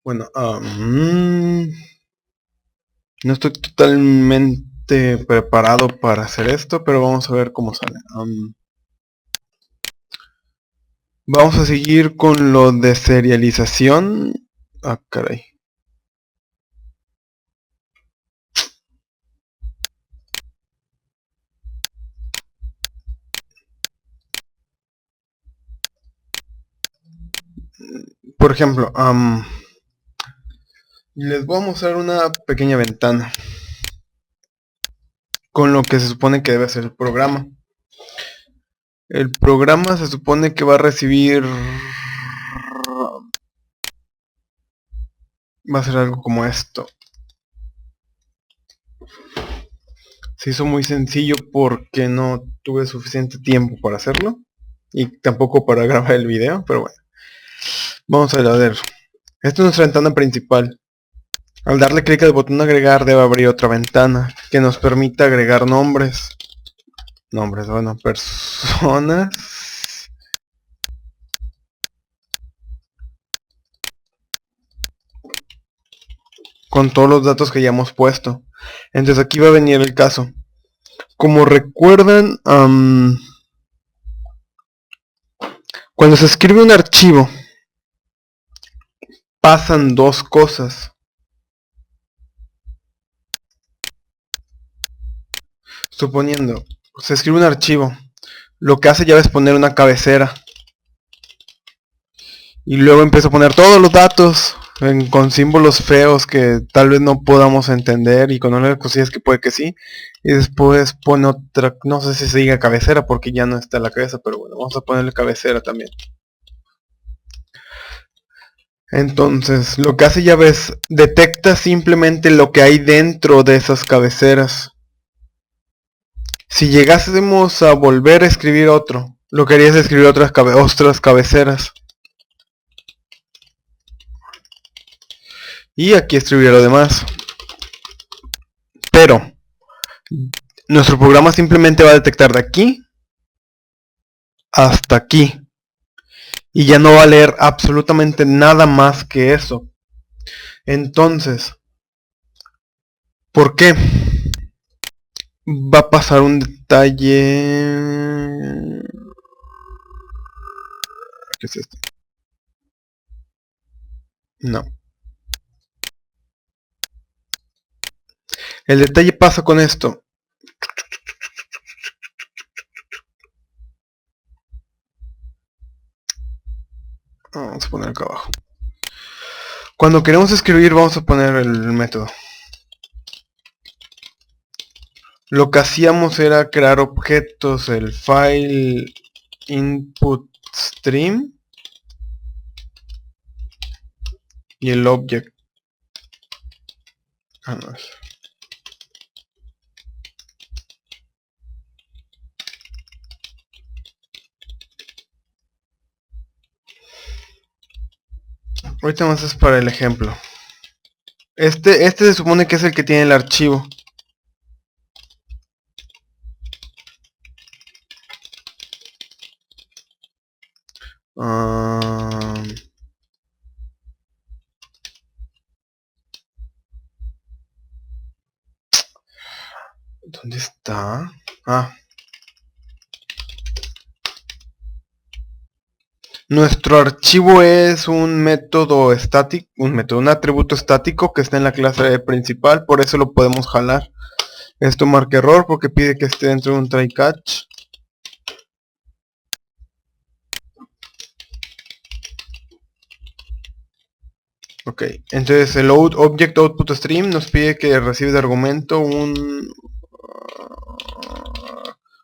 Bueno, no estoy totalmente preparado para hacer esto, pero vamos a ver cómo sale. Vamos a seguir con lo de serialización. Ah, caray. Por ejemplo, les voy a mostrar una pequeña ventana con lo que se supone que debe hacer el programa. El programa se supone que va a recibir... Va a ser algo como esto. Se hizo muy sencillo porque no tuve suficiente tiempo para hacerlo. Y tampoco para grabar el video, pero bueno. Vamos a ver. Esta es nuestra ventana principal. Al darle clic al botón agregar debe abrir otra ventana que nos permita agregar nombres. Bueno, personas. Con todos los datos que ya hemos puesto. Entonces aquí va a venir el caso. Como recuerdan, cuando se escribe un archivo, pasan dos cosas. Suponiendo, se escribe un archivo. Lo que hace ya es poner una cabecera. Y luego empiezo a poner todos los datos con símbolos feos que tal vez no podamos entender y con unas cosillas que puede que sí. Y después pone otra, no sé si se diga cabecera porque ya no está la cabeza, pero bueno, vamos a ponerle cabecera también. Entonces, lo que hace Java es detecta simplemente lo que hay dentro de esas cabeceras. Si llegásemos a volver a escribir otro, lo que haría es escribir otras cabeceras. Y aquí escribir lo demás. Pero nuestro programa simplemente va a detectar de aquí hasta aquí. Y ya no va a leer absolutamente nada más que eso. Entonces, ¿por qué? Va a pasar un detalle... ¿Qué es esto? No. El detalle pasa con esto. Vamos a poner acá abajo. Cuando queremos escribir vamos a poner el método. Lo que hacíamos era crear objetos, el file input stream y el object. Ah, no es. Ahorita más es para el ejemplo. Este se supone que es el que tiene el archivo. ¿Dónde está? Ah. Nuestro archivo es un método estático, un atributo estático que está en la clase principal, por eso lo podemos jalar. Esto marca error porque pide que esté dentro de un try catch. Ok, entonces el object output stream nos pide que recibe de argumento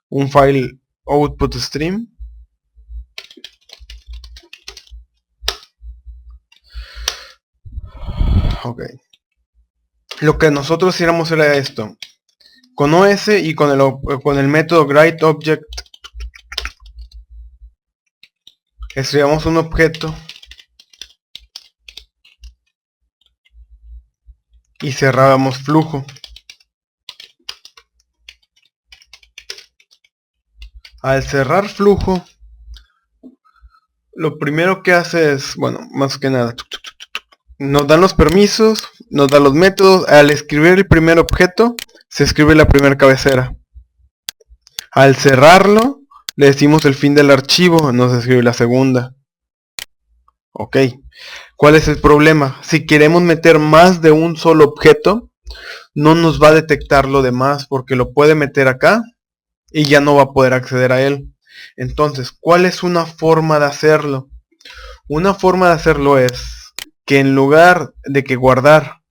un file output stream. Ok. Lo que nosotros hiciéramos era esto. Con OS y con el método writeObject escribamos un objeto y cerrábamos flujo. Al cerrar flujo, lo primero que hace es, bueno, más que nada, nos dan los permisos, nos dan los métodos. Al escribir el primer objeto, se escribe la primera cabecera. Al cerrarlo, le decimos el fin del archivo, nos escribe la segunda. Ok. ¿Cuál es el problema? Si queremos meter más de un solo objeto, no nos va a detectar lo demás porque lo puede meter acá y ya no va a poder acceder a él. Entonces, ¿cuál es una forma de hacerlo? Una forma de hacerlo es que en lugar de que guardar,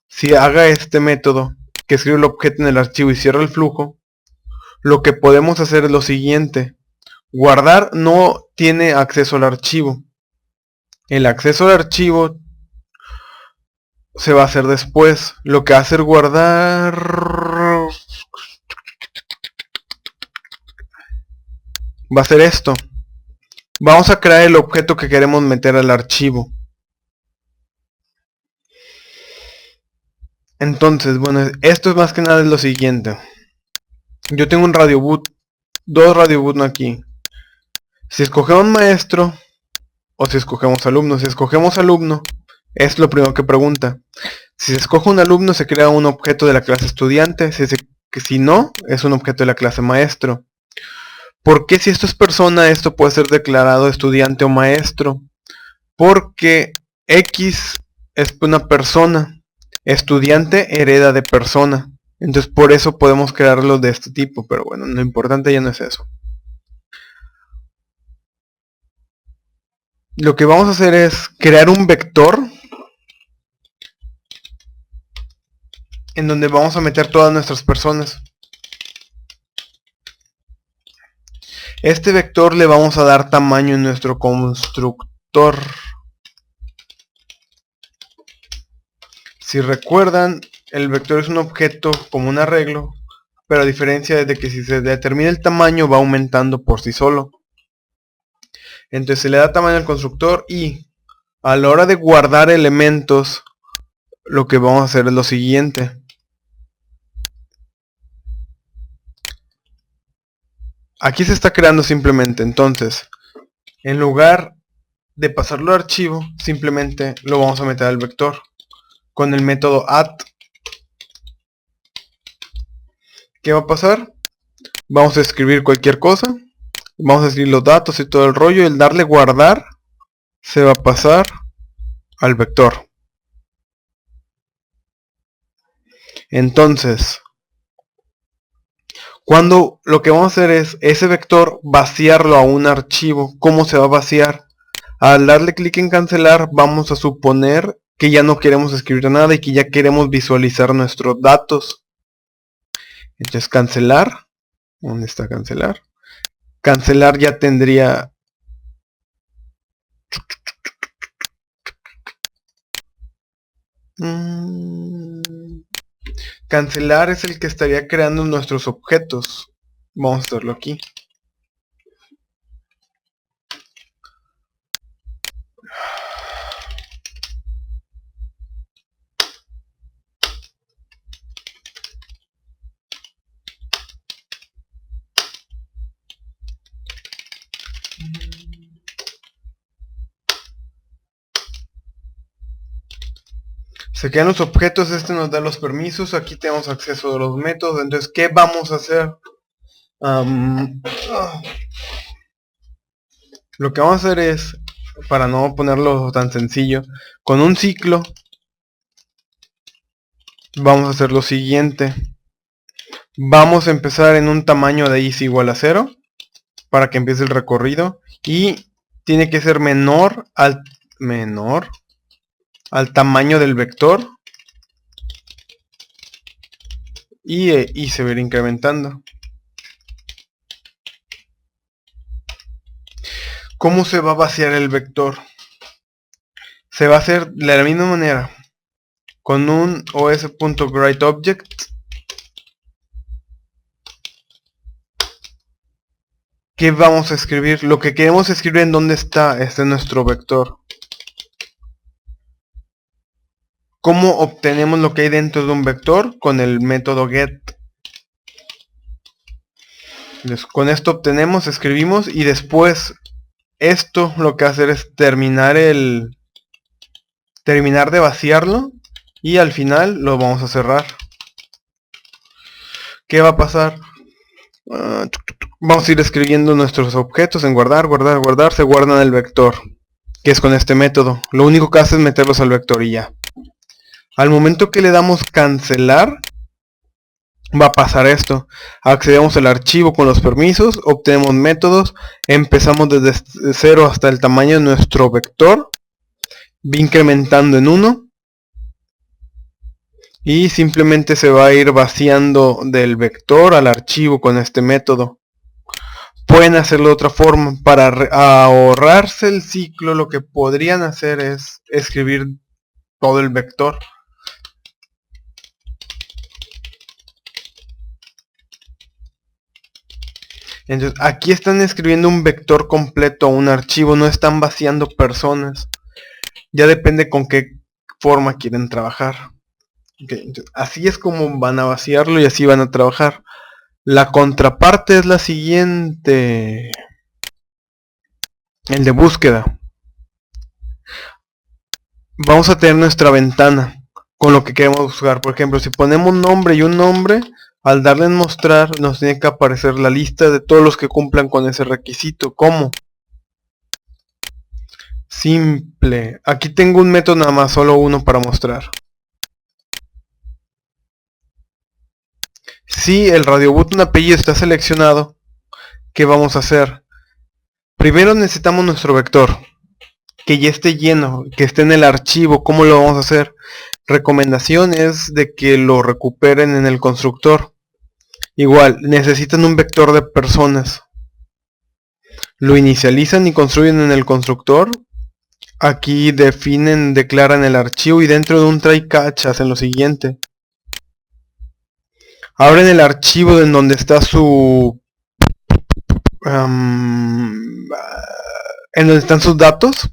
si haga este método, que escribe el objeto en el archivo y cierra el flujo, lo que podemos hacer es lo siguiente. Guardar no tiene acceso al archivo. El acceso al archivo se va a hacer después. Lo que hace el guardar va a ser esto. Vamos a crear el objeto que queremos meter al archivo. Entonces, bueno, esto es más que nada lo siguiente. Yo tengo un radio boot, dos radio boot aquí. Si escogemos maestro o si escogemos alumno, si escogemos alumno, es lo primero que pregunta. Si se escoge un alumno, se crea un objeto de la clase estudiante. Si no, es un objeto de la clase maestro. ¿Por qué si esto es persona, esto puede ser declarado estudiante o maestro? Porque X es una persona. Estudiante hereda de persona. Entonces por eso podemos crearlo de este tipo. Pero bueno, lo importante ya no es eso. Lo que vamos a hacer es crear un vector en donde vamos a meter todas nuestras personas. Este vector le vamos a dar tamaño en nuestro constructor. Si recuerdan, el vector es un objeto como un arreglo, pero a diferencia de que si se determina el tamaño va aumentando por sí solo. Entonces se le da tamaño al constructor y a la hora de guardar elementos, lo que vamos a hacer es lo siguiente. Aquí se está creando simplemente, entonces, en lugar de pasarlo a archivo, simplemente lo vamos a meter al vector con el método add. ¿Qué va a pasar? Vamos a escribir cualquier cosa, vamos a escribir los datos y todo el rollo, y el darle guardar se va a pasar al vector. Entonces, cuando lo que vamos a hacer es ese vector vaciarlo a un archivo. ¿Cómo se va a vaciar? Al darle clic en cancelar, vamos a suponer que ya no queremos escribir nada y que ya queremos visualizar nuestros datos. Entonces cancelar. ¿Dónde está cancelar? Cancelar ya tendría... Cancelar es el que estaría creando nuestros objetos. Vamos a hacerlo aquí. Se crean los objetos, este nos da los permisos, aquí tenemos acceso a los métodos. Entonces, ¿qué vamos a hacer? Lo que vamos a hacer es, para no ponerlo tan sencillo, con un ciclo vamos a hacer lo siguiente. Vamos a empezar en un tamaño de is igual a 0 para que empiece el recorrido, y tiene que ser menor al tamaño del vector, y se va a ir incrementando. ¿Cómo se va a vaciar el vector? Se va a hacer de la misma manera, con un os.writeObject. ¿Qué vamos a escribir? Lo que queremos escribir en dónde está, nuestro vector. ¿Cómo obtenemos lo que hay dentro de un vector? Con el método get. Entonces, con esto obtenemos, escribimos, y después esto lo que hace es terminar el terminar de vaciarlo y al final lo vamos a cerrar. ¿Qué va a pasar? Vamos a ir escribiendo nuestros objetos en guardar, guardar, guardar. Se guardan el vector, que es con este método. Lo único que hace es meterlos al vector y ya. Al momento que le damos cancelar, va a pasar esto. Accedemos al archivo con los permisos, obtenemos métodos, empezamos desde 0 hasta el tamaño de nuestro vector, va incrementando en 1 y simplemente se va a ir vaciando del vector al archivo con este método. Pueden hacerlo de otra forma. Para ahorrarse el ciclo, lo que podrían hacer es escribir todo el vector. Entonces aquí están escribiendo un vector completo a un archivo, no están vaciando personas. Ya depende con qué forma quieren trabajar. Okay, entonces, así es como van a vaciarlo y así van a trabajar. La contraparte es la siguiente. El de búsqueda. Vamos a tener nuestra ventana con lo que queremos buscar. Por ejemplo, si ponemos un nombre y un nombre, al darle en mostrar nos tiene que aparecer la lista de todos los que cumplan con ese requisito. ¿Cómo? Simple. Aquí tengo un método nada más, solo uno para mostrar. Si el radio button apellido está seleccionado, ¿qué vamos a hacer? Primero necesitamos nuestro vector, que ya esté lleno, que esté en el archivo. ¿Cómo lo vamos a hacer? Recomendación es de que lo recuperen en el constructor. Igual, necesitan un vector de personas. Lo inicializan y construyen en el constructor. Aquí definen, declaran el archivo y dentro de un try catch hacen lo siguiente. Abren el archivo en donde está su... en donde están sus datos.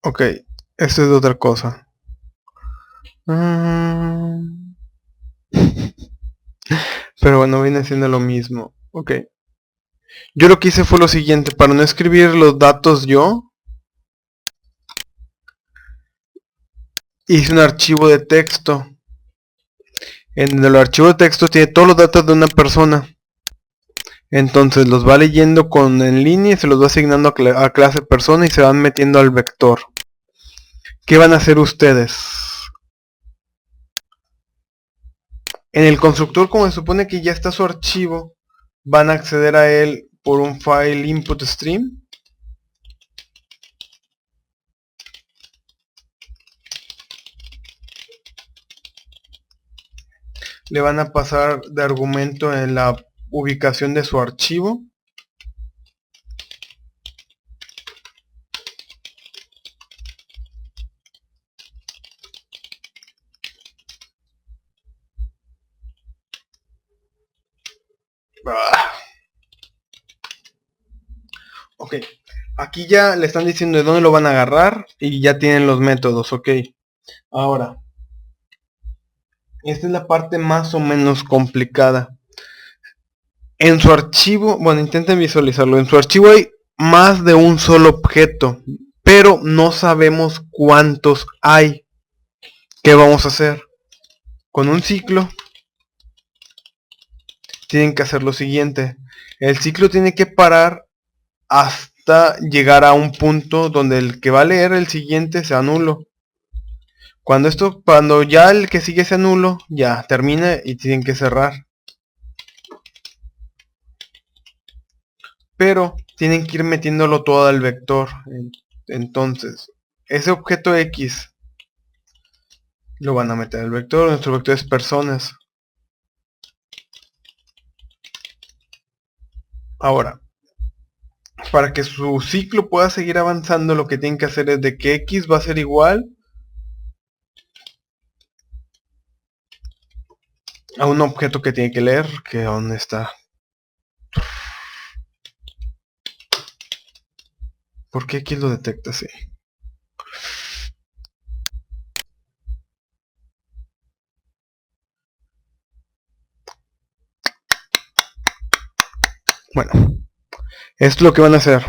Ok, esto es de otra cosa. Pero bueno, viene siendo lo mismo. Ok. Yo lo que hice fue lo siguiente. Para no escribir los datos yo, hice un archivo de texto. En el archivo de texto tiene todos los datos de una persona. Entonces los va leyendo en línea y se los va asignando a clase persona y se van metiendo al vector. ¿Qué van a hacer ustedes? En el constructor, como se supone que ya está su archivo, van a acceder a él por un file input stream. Le van a pasar de argumento en la ubicación de su archivo. Ok, aquí ya le están diciendo de dónde lo van a agarrar y ya tienen los métodos, ok. Ahora, esta es la parte más o menos complicada. En su archivo, bueno, intenten visualizarlo. En su archivo hay más de un solo objeto, pero no sabemos cuántos hay. ¿Qué vamos a hacer? Con un ciclo tienen que hacer lo siguiente. El ciclo tiene que parar hasta llegar a un punto donde el que va a leer el siguiente sea nulo. Cuando ya el que sigue sea nulo, ya termina y tienen que cerrar. Pero tienen que ir metiéndolo todo al vector. Entonces, ese objeto X lo van a meter al vector. Nuestro vector es personas. Ahora, para que su ciclo pueda seguir avanzando, lo que tienen que hacer es de que X va a ser igual a un objeto que tiene que leer. Que dónde está. ¿Por qué X lo detecta así? Bueno, esto es lo que van a hacer.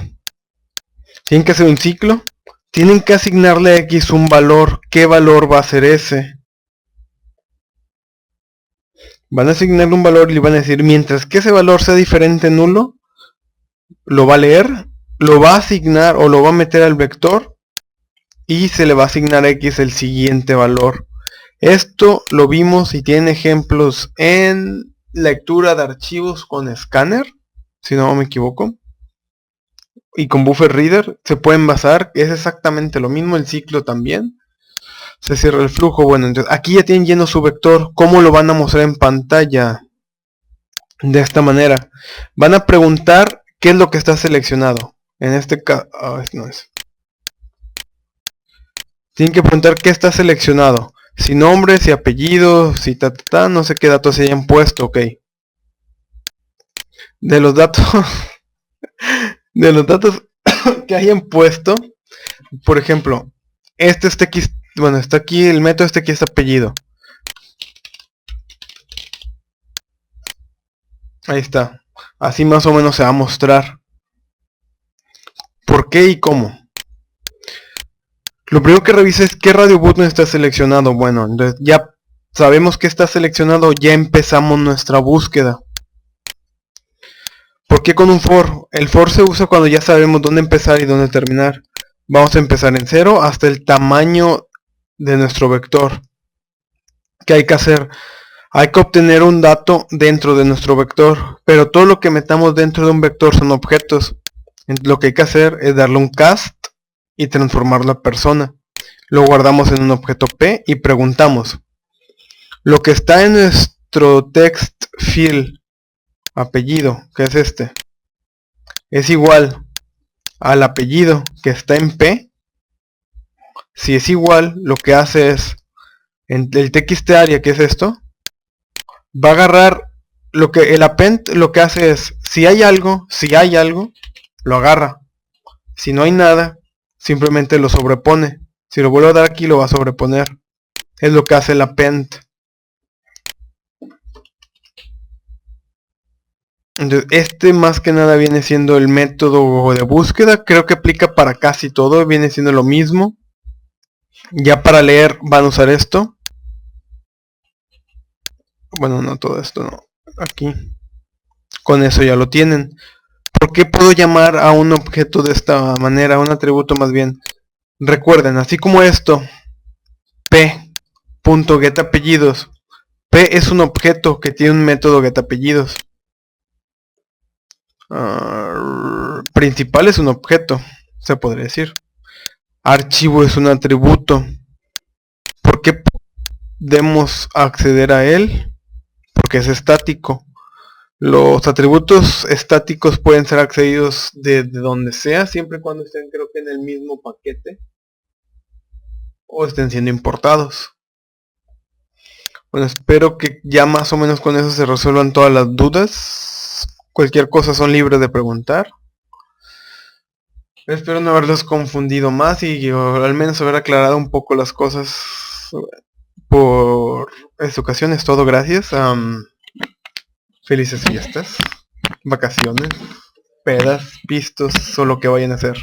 Tienen que hacer un ciclo. Tienen que asignarle a X un valor. ¿Qué valor va a ser ese? Van a asignarle un valor y le van a decir, mientras que ese valor sea diferente nulo, lo va a leer, lo va a asignar o lo va a meter al vector y se le va a asignar a X el siguiente valor. Esto lo vimos y tiene ejemplos en lectura de archivos con Scanner, si no me equivoco, y con Buffer Reader se pueden basar, es exactamente lo mismo, el ciclo también. Se cierra el flujo. Bueno, entonces aquí ya tienen lleno su vector. ¿Cómo lo van a mostrar en pantalla? De esta manera. Van a preguntar qué es lo que está seleccionado. En este caso, no es. Tienen que preguntar qué está seleccionado. Si nombre, si apellido, si no sé qué datos se hayan puesto, ok. De los datos de los datos que hayan puesto, por ejemplo, este es X, bueno, está aquí el método, este aquí es apellido. Ahí está. Así más o menos se va a mostrar. ¿Por qué y cómo? Lo primero que revisa es qué radio button está seleccionado. Bueno, entonces ya sabemos que está seleccionado, ya empezamos nuestra búsqueda. ¿Por qué con un for? El for se usa cuando ya sabemos dónde empezar y dónde terminar. Vamos a empezar en 0 hasta el tamaño de nuestro vector. ¿Qué hay que hacer? Hay que obtener un dato dentro de nuestro vector, pero todo lo que metamos dentro de un vector son objetos. Lo que hay que hacer es darle un cast y transformarlo a persona. Lo guardamos en un objeto P y preguntamos, lo que está en nuestro text field apellido, que es este, es igual al apellido que está en P. Si es igual, lo que hace es, en el txt area, que es esto, va a agarrar lo que el append lo que hace es, si hay algo, lo agarra. Si no hay nada, simplemente lo sobrepone. Si lo vuelvo a dar aquí, lo va a sobreponer. Es lo que hace el append. Entonces, este más que nada viene siendo el método de búsqueda. Creo que aplica para casi todo, viene siendo lo mismo. Ya para leer van a usar esto. Bueno, no todo esto, no. Aquí. Con eso ya lo tienen. ¿Por qué puedo llamar a un objeto de esta manera? Un atributo más bien. Recuerden, así como esto, p.getApellidos. P es un objeto que tiene un método getApellidos. Principal es un objeto, se podría decir. Archivo es un atributo. ¿Por qué podemos acceder a él? Porque es estático. Los atributos estáticos pueden ser accedidos de donde sea, siempre y cuando estén, creo que en el mismo paquete o estén siendo importados. Bueno, espero que ya más o menos con eso se resuelvan todas las dudas. Cualquier cosa son libres de preguntar. Espero no haberlos confundido más y al menos haber aclarado un poco las cosas. Por esta ocasión es todo, gracias. Felices fiestas, vacaciones, pedas, pistos o lo que vayan a hacer.